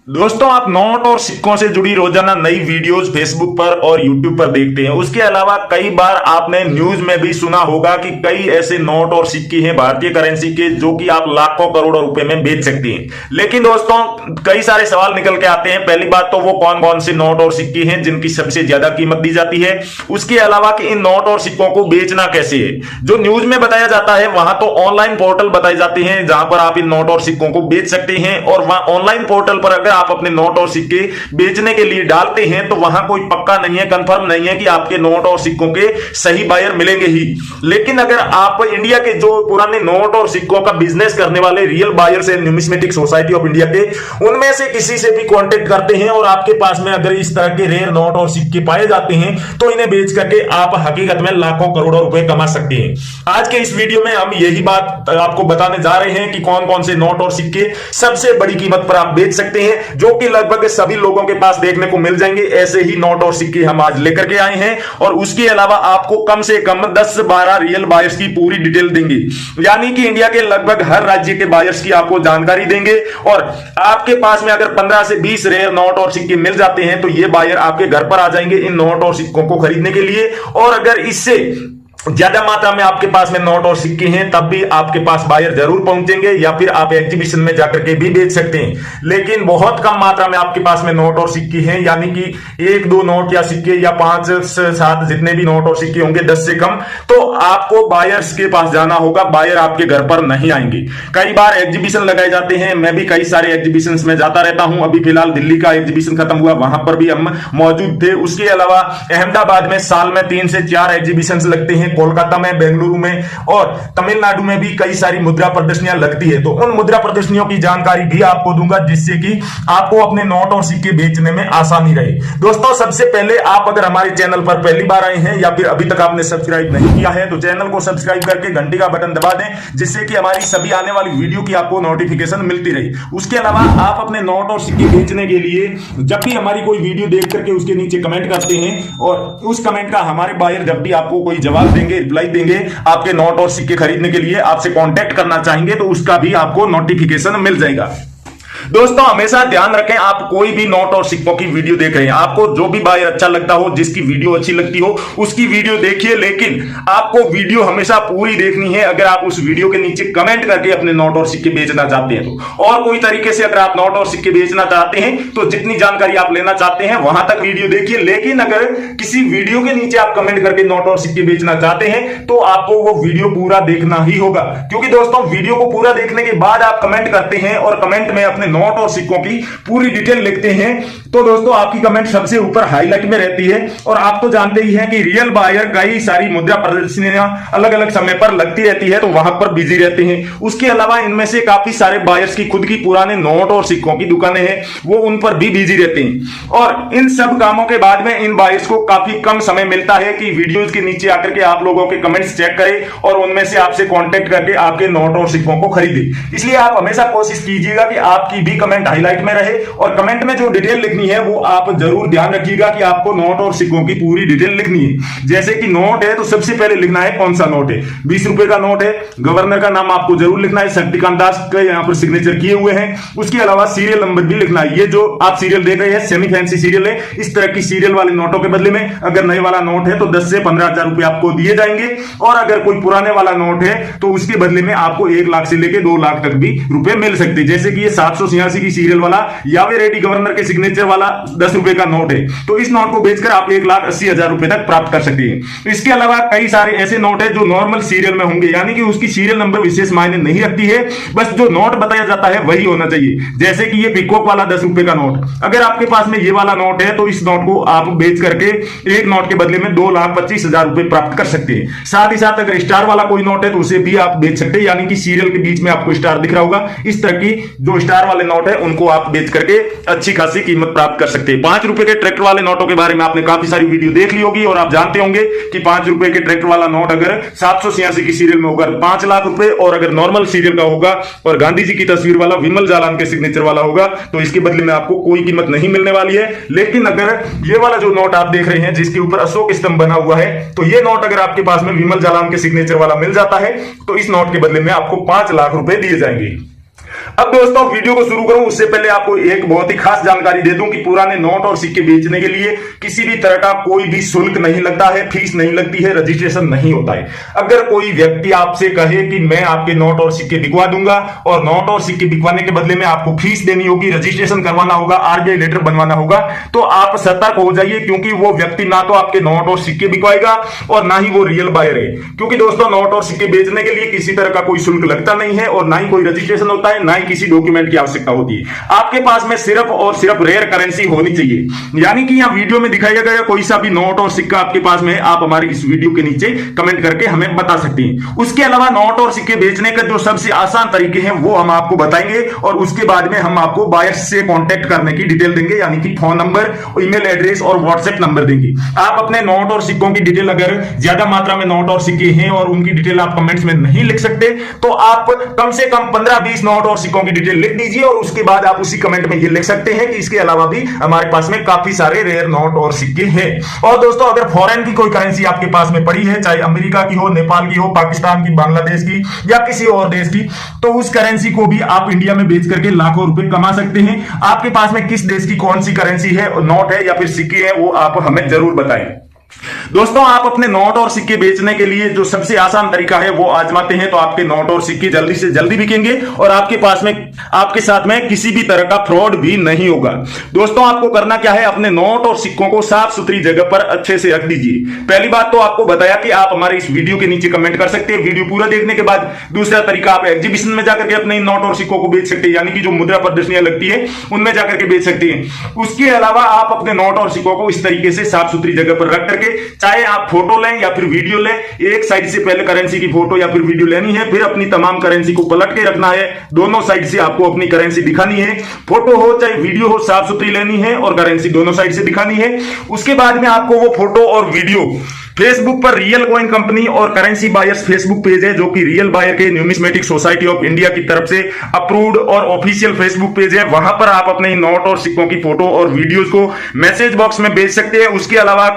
दोस्तों, आप नोट और सिक्कों से जुड़ी रोजाना नई वीडियोस फेसबुक पर और यूट्यूब पर देखते हैं। उसके अलावा कई बार आपने न्यूज में भी सुना होगा कि कई ऐसे नोट और सिक्के हैं भारतीय करेंसी के जो कि आप लाखों करोड़ों रुपए में बेच सकते हैं। लेकिन दोस्तों, कई सारे सवाल निकल के आते हैं। पहली बात तो वो कौन कौन से नोट और सिक्के हैं जिनकी सबसे ज्यादा कीमत दी जाती है। उसके अलावा कि इन नोट और सिक्कों को बेचना कैसे है। जो न्यूज में बताया जाता है वहां तो ऑनलाइन पोर्टल बताए जाते हैं जहां पर आप इन नोट और सिक्कों को बेच सकते हैं, और वहां ऑनलाइन पोर्टल पर अगर आप अपने नोट और सिक्के बेचने के लिए डालते हैं तो वहां कोई पक्का नहीं है, कंफर्म नहीं है कि आपके नोट और सिक्कों के सही बायर मिलेंगे ही। लेकिन अगर आप इंडिया के जो पुराने नोट और सिक्कों का बिजनेस करने वाले रियल बायर्स है न्यूमिस्मेटिक सोसाइटी ऑफ इंडिया के, उनमें से किसी से भी कांटेक्ट करते हैं और आपके पास में अगर इस तरह के रेयर नोट और सिक्के पाए जाते हैं तो इन्हें बेच करके आप हकीकत में लाखों करोड़ों रुपए कमा सकते हैं। आज के इस वीडियो में हम यही बात आपको बताने जा रहे हैं कि कौन कौन से नोट और सिक्के सबसे बड़ी कीमत पर आप बेच सकते हैं, जो कि लगभग सभी लोगों के पास देखने को मिल जाएंगे। ऐसे ही नोट और सिक्के हम आज लेकर के आए हैं, और उसके अलावा आपको कम से कम 10 से 12 रियल बायर्स की पूरी डिटेल देंगे, यानी कि इंडिया के लगभग हर राज्य के बायर्स की आपको जानकारी देंगे। और आपके पास में अगर 15 से 20 रेयर नोट और सिक्के मिल जाते हैं तो ये बायर आपके घर पर आ जाएंगे इन नोट और सिक्कों को खरीदने के लिए। और अगर इससे ज्यादा मात्रा में आपके पास में नोट और सिक्के हैं तब भी आपके पास बायर जरूर पहुंचेंगे, या फिर आप एग्जीबिशन में जाकर के भी बेच सकते हैं। लेकिन बहुत कम मात्रा में आपके पास में नोट और सिक्के हैं, यानी कि 1-2 नोट या सिक्के या 5-7 जितने भी नोट और सिक्के होंगे 10 से कम, तो आपको बायर्स के पास जाना होगा। बायर आपके घर पर नहीं आएंगे। कई बार एग्जीबिशन लगाए जाते हैं, मैं भी कई सारे एग्जीबिशन में जाता रहता हूं। अभी फिलहाल दिल्ली का एग्जीबिशन खत्म हुआ, वहां पर भी हम मौजूद थे। उसके अलावा अहमदाबाद में साल में 3 से 4 एग्जीबिशन लगते हैं, कोलकाता में, बेंगलुरु में और तमिलनाडु में भी कई सारी मुद्रा प्रदर्शनियां लगती है। तो उन मुद्रा प्रदर्शनियों की जानकारी भी आपको दूंगा जिससे कि आपको अपने नोट और सिक्के बेचने में आसानी रहे। दोस्तों, सबसे पहले आप अगर हमारे चैनल पर पहली बार आए हैं या फिर अभी तक आपने सब्सक्राइब नहीं किया है तो चैनल को सब्सक्राइब करके घंटी का बटन दबा दें, जिससे कि हमारी सभी आने वाली वीडियो की आपको नोटिफिकेशन मिलती रहे। उसके अलावा आप अपने नोट और सिक्के बेचने के लिए जब भी हमारी कोई वीडियो देख करके उसके नीचे कमेंट करते हैं, और उस कमेंट का हमारे बायर जब भी आपको कोई जवाब देंगे, रिप्लाई देंगे, आपके नोट और सिक्के खरीदने के लिए आपसे कांटेक्ट करना चाहेंगे, तो उसका भी आपको नोटिफिकेशन मिल जाएगा। दोस्तों, हमेशा ध्यान रखें, आप कोई भी नोट और सिक्कों की वीडियो देख रहे हैं, आपको जो भी बायर अच्छा लगता हो, जिसकी वीडियो अच्छी लगती हो उसकी वीडियो देखिए, लेकिन आपको वीडियो हमेशा पूरी देखनी है। अगर आप उस वीडियो के नीचे कमेंट करके अपने नोट और सिक्के बेचना चाहते हैं तो, और कोई तरीके से अगर आप नोट और सिक्के बेचना चाहते हैं तो जितनी जानकारी आप लेना चाहते हैं वहां तक वीडियो देखिए। लेकिन अगर किसी वीडियो के नीचे आप कमेंट करके नोट और सिक्के बेचना चाहते हैं तो आपको वो वीडियो पूरा देखना ही होगा, क्योंकि दोस्तों वीडियो को पूरा देखने के बाद आप कमेंट करते हैं और कमेंट में अपने नोट और सिक्कों की पूरी डिटेल लिखते हैं तो दोस्तों आपकी कमेंट सबसे ऊपर हाईलाइट में रहती है। और आप तो जानते ही हैं कि रियल बायर कई सारी मुद्रा प्रदर्शनियां अलग अलग समय पर लगती रहती है तो वहां पर बिजी रहते हैं। उसके अलावा इनमें से काफी सारे बायर्स की खुद की पुराने नोट और सिक्कों की दुकानें हैं, वो उन पर भी बिजी रहते हैं। और इन सब कामों के बाद में इन बायर्स को काफी कम समय मिलता है कि वीडियोज के नीचे आकर के आप लोगों के कमेंट्स चेक करें और उनमें से आपसे कांटेक्ट करके आपके नोट और सिक्कों को खरीदे। इसलिए आप हमेशा कोशिश कीजिएगा कि आपकी भी कमेंट हाईलाइट में रहे, और कमेंट में जो डिटेल लिखनी है वो आप जरूर ध्यान रखिएगा कि आपको नोट और सिक्कों की पूरी डिटेल लिखनी है। जैसे कि नोट है तो सबसे पहले लिखना है कौन सा नोट है। 20 रुपए का नोट है, गवर्नर का नाम आपको जरूर लिखना है, शक्तिकांत दास के यहाँ पर सिग्नेचर किए हुए हैं। उसके अलावा सीरियल नंबर भी लिखना है। ये जो आप सीरियल देख रहे हैं सेमी फैंसी सीरियल है, इस तरह की सीरियल वाले नोटों के बदले में अगर नए वाला नोट है तो 10 से 15 हजार रुपए आपको दिए जाएंगे, और अगर कोई पुराने वाला नोट है तो उसके बदले में आपको 1 लाख से लेकर 2 लाख तक भी रुपए मिल सकते हैं। जैसे कि ये 786 की सीरियल वाला यावे रेड्डी गवर्नर के सिग्नेचर वाला 10 रुपए का नोट है, तो इस नोट को बेचकर आप 1,80,000 रुपए तक प्राप्त कर सकते हैं। इसके अलावा कई सारे ऐसे नोट है जो नॉर्मल सीरियल में होंगे, यानी कि उसकी सीरियल नंबर विशेष मायने नहीं रखती है, बस जो नोट बताया जाता है वही होना चाहिए। जैसे कि ये पिकॉक वाला 10 रुपए का नोट, अगर आपके पास में ये वाला नोट है तो इस नोट को आप बेच करके एक नोट के बदले में 2,25,000 रुपए प्राप्त कर सकते हैं। साथ ही साथ अगर स्टार वाला कोई नोट है तो उसे भी आप बेच सकते हैं, यानी कि सीरियल के बीच में आपको स्टार दिख रहा होगा, इस तरह की जो स्टार वाले नोट है उनको आप बेच करके अच्छी खासी कीमत प्राप्त कर सकते हैं। 5 रुपए के ट्रैक्टर वाले नोटों के बारे में आपने काफी सारी वीडियो देख ली होगी और आप जानते होंगे कि 5 रुपए के ट्रैक्टर वाला नोट अगर 786 की सीरियल में होगा 5 लाख रुपए, और अगर नॉर्मल सीरियल का होगा और गांधी जी की तस्वीर वाला विमल जालान के सिग्नेचर वाला होगा तो इसके बदले में आपको कोई कीमत नहीं मिलने वाली है। लेकिन अगर ये वाला जो नोट आप देख रहे हैं जिसके ऊपर अशोक स्तंभ बना हुआ है, तो ये नोट अगर आपके पास में विमल जालान के सिग्नेचर वाला मिल जाता है तो इस नोट के बदले में आपको 5 लाख रुपए दिए जाएंगे। अब दोस्तों वीडियो को शुरू करूं उससे पहले आपको एक बहुत ही खास जानकारी दे दूं कि पुराने नोट और सिक्के बेचने के लिए किसी भी तरह का कोई भी शुल्क नहीं लगता है, फीस नहीं लगती है, रजिस्ट्रेशन नहीं होता है। अगर कोई व्यक्ति आपसे कहे कि मैं आपके नोट और सिक्के बिकवा दूंगा और नोट और सिक्के बिकवाने के बदले में आपको फीस देनी होगी, रजिस्ट्रेशन करवाना होगा, आरबीआई लेटर बनवाना होगा, तो आप सतर्क हो जाइए, क्योंकि वो व्यक्ति ना तो आपके नोट और सिक्के बिकवाएगा और ना ही वो रियल बायर है। क्योंकि दोस्तों नोट और सिक्के बेचने के लिए किसी तरह का कोई शुल्क लगता नहीं है और ना ही कोई रजिस्ट्रेशन होता है, ना ही किसी डॉक्यूमेंट की आवश्यकता होती है। आपके पास में सिर्फ और सिर्फ रेयर करेंसी होनी चाहिए, यानी कि यहाँ वीडियो में दिखाया गया कोई सा भी नोट और सिक्का आपके पास में, आप हमारे इस वीडियो के नीचे कमेंट करके हमें बता सकते हैं। उसके अलावा नोट और सिक्के बेचने का जो सबसे आसान तरीके हैं वो हम आपको बताएंगे और उसके बाद में हम आपको बायर्स से कांटेक्ट करने की डिटेल देंगे, यानी कि फोन नंबर, ईमेल एड्रेस और व्हाट्सएप नंबर देंगे। आप अपने नोट और सिक्कों की डिटेल, अगर ज्यादा मात्रा में नोट और सिक्के हैं और उनकी डिटेल आप कमेंट्स में नहीं लिख सकते, तो आप कम से कम 15-20 नोट और सिक्कों की डिटेल लिख दीजिए और उसके बाद आप उसी कमेंट में ये लिख सकते हैं कि इसके अलावा भी हमारे पास में काफी सारे रेयर नोट और सिक्के हैं। और दोस्तों अगर फॉरेन की कोई करेंसी आपके पास में पड़ी है, चाहे अमेरिका की हो, नेपाल की हो, पाकिस्तान की, बांग्लादेश की या किसी और देश की, तो उस करेंसी को भी आप इंडिया में बेच करके लाखों रुपए कमा सकते हैं। आपके पास में किस देश की कौन सी करेंसी है, नोट है या फिर सिक्के है, वो आप हमें जरूर बताएं। दोस्तों आप अपने नोट और सिक्के बेचने के लिए जो सबसे आसान तरीका है वो आजमाते हैं, तो आपके नोट और सिक्के जल्दी से जल्दी बिकेंगे और आपके पास में, आपके साथ में किसी भी तरह का फ्रॉड भी नहीं होगा। दोस्तों आपको करना क्या है, अपने नोट और सिक्कों को साफ सुथरी जगह पर अच्छे से रख दीजिए। पहली बात तो आपको बताया कि आप हमारे इस वीडियो के नीचे कमेंट कर सकते हैं वीडियो पूरा देखने के बाद। दूसरा तरीका, आप एग्जीबिशन में जाकर के अपने नोट और सिक्कों को बेच सकते हैं, यानी कि जो मुद्रा प्रदर्शनियां लगती है उनमें जाकर के बेच सकते हैं। उसके अलावा आप अपने नोट और सिक्कों को इस तरीके से साफ सुथरी जगह पर रख करके, चाहे आप फोटो लें या फिर वीडियो लें, एक साइड से पहले करेंसी की फोटो या फिर वीडियो लेनी है, फिर अपनी तमाम करेंसी को पलट के रखना है, दोनों साइड से आपको अपनी करेंसी दिखानी है। फोटो हो चाहे वीडियो हो, साफ सुथरी लेनी है और करेंसी दोनों साइड से दिखानी है। उसके बाद में आपको वो फोटो और वीडियो फेसबुक पर रियल कॉइन कंपनी और करेंसी बायर्स फेसबुक पेज है, जो कि रियल बायर के न्यूमिस्मेटिक सोसाइटी ऑफ इंडिया की तरफ से अप्रूव्ड और ऑफिशियल फेसबुक पेज है, वहां पर आप अपने नोट और सिक्कों की फोटो और वीडियोस को मैसेज बॉक्स में भेज सकते हैं। उसके अलावा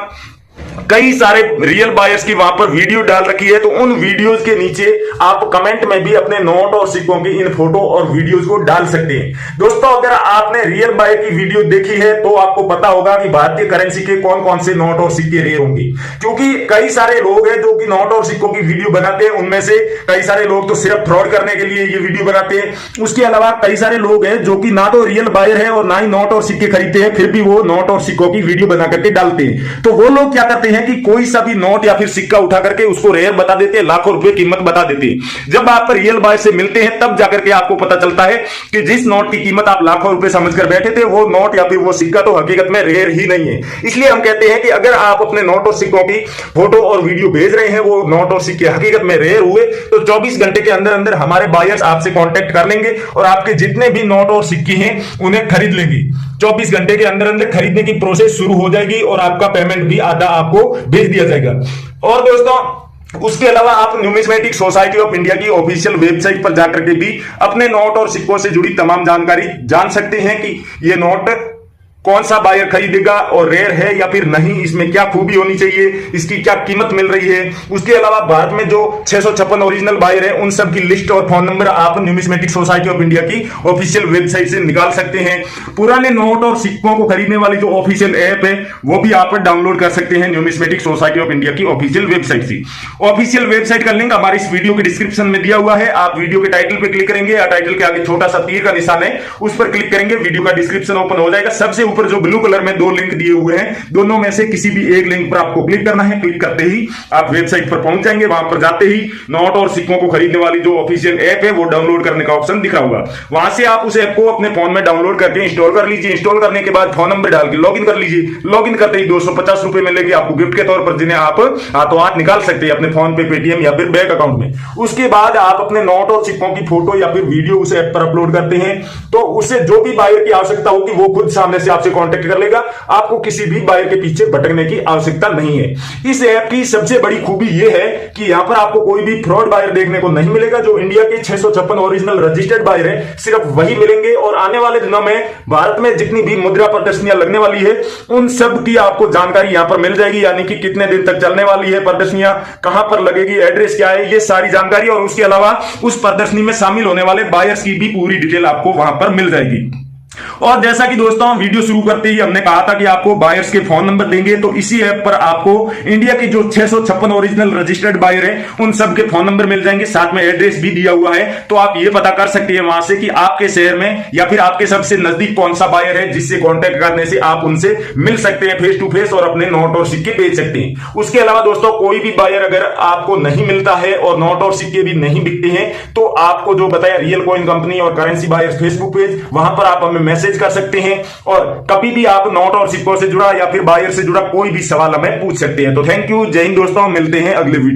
कई सारे रियल बायर्स की वहां पर वीडियो डाल रखी है, तो उन वीडियोस के नीचे आप कमेंट में भी अपने नोट और सिक्कों की इन फोटो और वीडियोस को डाल सकते हैं। दोस्तों अगर आपने रियल बायर की वीडियो देखी है तो आपको पता होगा कि भारतीय करेंसी के कौन कौन से नोट और सिक्के रेयर होंगे, क्योंकि कई सारे लोग हैं जो कि नोट और सिक्कों की वीडियो बनाते हैं, उनमें से कई सारे लोग तो सिर्फ फ्रॉड करने के लिए ये वीडियो बनाते हैं। उसके अलावा कई सारे लोग हैं जो कि ना तो रियल बायर है और ना ही नोट और सिक्के खरीदते हैं, फिर भी वो नोट और सिक्कों की वीडियो बना करके डालते हैं। तो वो लोग क्या करते हैं कि कोई सा भी नोट या फिर सिक्का उठा करके उसको रेयर बता देते हैं, लाखों रुपए कीमत बता देते हैं। जब आप रियल बायर से मिलते हैं तब जाकर के आपको पता चलता है कि जिस नोट की कीमत आप लाखों रुपए समझकर बैठे थे, वो नोट या फिर वो सिक्का तो हकीकत में रेयर ही नहीं है। इसलिए हम कहते हैं कि अगर आप अपने नोट और सिक्कों की फोटो और वीडियो भेज रहे हैं, वो नोट और सिक्के हकीकत में रेयर हुए, तो 24 घंटे के अंदर अंदर हमारे बायर्स आपसे कांटेक्ट कर लेंगे और आपके जितने भी नोट और सिक्के हैं उन्हें खरीद लेंगे। 24 घंटे के अंदर अंदर खरीदने की प्रोसेस शुरू हो जाएगी और आपका पेमेंट भी आधा आपको भेज दिया जाएगा। और दोस्तों उसके अलावा आप न्यूमिस्मेटिक सोसाइटी ऑफ इंडिया की ऑफिशियल वेबसाइट पर जाकर के भी अपने नोट और सिक्कों से जुड़ी तमाम जानकारी जान सकते हैं कि ये नोट कौन सा बायर खरीदेगा और रेयर है या फिर नहीं, इसमें क्या खूबी होनी चाहिए, इसकी क्या कीमत मिल रही है। उसके अलावा भारत में जो 656 ओरिजिनल बायर है उन सब की लिस्ट और फोन नंबर आप न्यूमिस्मेटिक सोसाइटी ऑफ इंडिया की ऑफिशियल वेबसाइट से निकाल सकते हैं। पुराने नोट और सिक्कों को खरीदने वाली जो ऑफिशियल ऐप है वो भी आप डाउनलोड कर सकते हैं न्यूमिस्मेटिक सोसाइटी ऑफ इंडिया की ऑफिशियल वेबसाइट से। ऑफिशियल वेबसाइट का लिंक हमारे इस वीडियो के डिस्क्रिप्शन में दिया हुआ है। आप वीडियो के टाइटल पे क्लिक करेंगे या टाइटल के आगे छोटा सा तीर का निशान है उस पर क्लिक करेंगे, वीडियो का डिस्क्रिप्शन ओपन हो जाएगा। सबसे ऊपर जो ब्लू कलर में 2 लिंक दिए हुए हैं, दोनों में से किसी भी एक लिंक पर आपको क्लिक करना है। क्लिक करते ही आप वेबसाइट पर पहुंच जाएंगे। वहां पर जाते ही नोट और सिक्कों को खरीदने वाली जो ऑफिशियल ऐप है वो डाउनलोड करने का ऑप्शन दिख रहा होगा। वहां से आप उस ऐप को अपने फोन में डाउनलोड करके इंस्टॉल कर लीजिए। इंस्टॉल करने के बाद फोन नंबर डाल के लॉगिन कर लीजिए। लॉगिन करते ही 250 रुपए मिलेंगे आपको गिफ्ट के तौर पर, जिन्हें आप हाथों हाथ निकाल सकते हैं अपने फोन पे, पेटीएम या फिर बैंक अकाउंट में। उसके बाद आप अपने नोट और सिक्कों की फोटो या फिर वीडियो उस ऐप पर अपलोड करते हैं, तो उसे जो भी बायर की आवश्यकता होगी वो खुद सामने से आपसे कांटेक्ट कर लेगा। आपको किसी भी बायर के पीछे भटकने की आवश्यकता नहीं है। इस ऐप की सबसे बड़ी खूबी यह है कि यहां पर आपको कोई भी फ्रॉड बायर देखने को नहीं मिलेगा। जो इंडिया के 656 ओरिजिनल रजिस्टर्ड बायर है सिर्फ वही मिलेंगे, और आने वाले दिनों में भारत में जितनी भी मुद्रा प्रदर्शनियां लगने वाली है उन सब की आपको जानकारी यहां पर मिल जाएगी, यानी कि कितने दिन तक चलने वाली है प्रदर्शनियां, कहां पर लगेगी, एड्रेस क्या है, ये सारी जानकारी, और उसके अलावा उस प्रदर्शनी में शामिल होने वाले बायर्स की भी पूरी डिटेल आपको वहां पर मिल जाएगी। और जैसा कि दोस्तों वीडियो शुरू करते ही हमने कहा था कि आपको बायर्स के फोन नंबर देंगे, तो इसी ऐप पर आपको इंडिया के जो 656 ओरिजिनल रजिस्टर्ड बायर है उन सब के फोन नंबर मिल जाएंगे, साथ में एड्रेस भी दिया हुआ है। तो आप ये पता कर सकते हैं वहां से कि आपके शहर में या फिर आपके सबसे नजदीक कौन सा बायर है जिससे कांटेक्ट करने से आप उनसे मिल सकते हैं फेस टू फेस और अपने नोट और सिक्के बेच सकते हैं। उसके अलावा दोस्तों कोई भी बायर अगर आपको नहीं मिलता है और नोट और सिक्के भी नहीं बिकते हैं, तो आपको जो बताया रियल कॉइन कंपनी और करेंसी बायर्स फेसबुक पेज, वहां पर आप हमें मैसेज कर सकते हैं और कभी भी आप नोट और सिक्कों से जुड़ा या फिर बायर से जुड़ा कोई भी सवाल हमें पूछ सकते हैं। तो थैंक यू, जय हिंद दोस्तों, मिलते हैं अगले वीडियो।